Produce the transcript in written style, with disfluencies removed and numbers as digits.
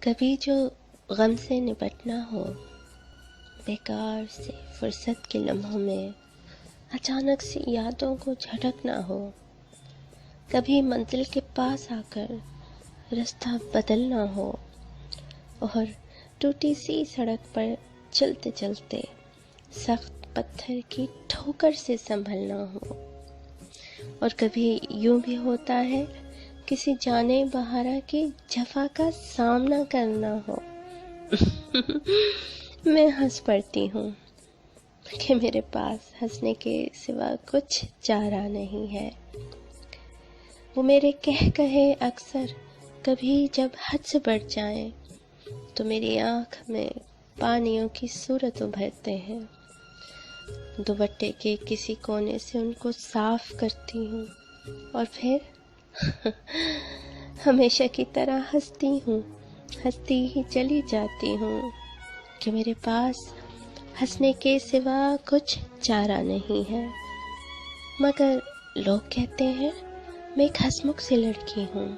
کبھی جو غم سے نپٹنا ہو، بیکار سے فرصت کے لمحوں میں اچانک سی یادوں کو جھٹکنا ہو، کبھی منزل کے پاس آ کر راستہ بدلنا ہو اور ٹوٹی سی سڑک پر چلتے چلتے سخت پتھر کی ٹھوکر سے سنبھلنا ہو، اور کبھی یوں بھی ہوتا ہے کسی جانے بہارا کی جفا کا سامنا کرنا ہو۔ میں ہنس پڑتی ہوں کہ میرے پاس ہنسنے کے سوا کچھ چارہ نہیں ہے۔ وہ میرے کہے اکثر کبھی جب حد سے بڑھ جائیں تو میری آنکھ میں پانیوں کی صورت ابھرتے ہیں۔ دوپٹے کے کسی کونے سے ان کو صاف کرتی ہوں اور پھر ہمیشہ کی طرح ہنستی ہی چلی جاتی ہوں کہ میرے پاس ہنسنے کے سوا کچھ چارہ نہیں ہے۔ مگر لوگ کہتے ہیں میں ایک ہنسمکھ سی لڑکی ہوں،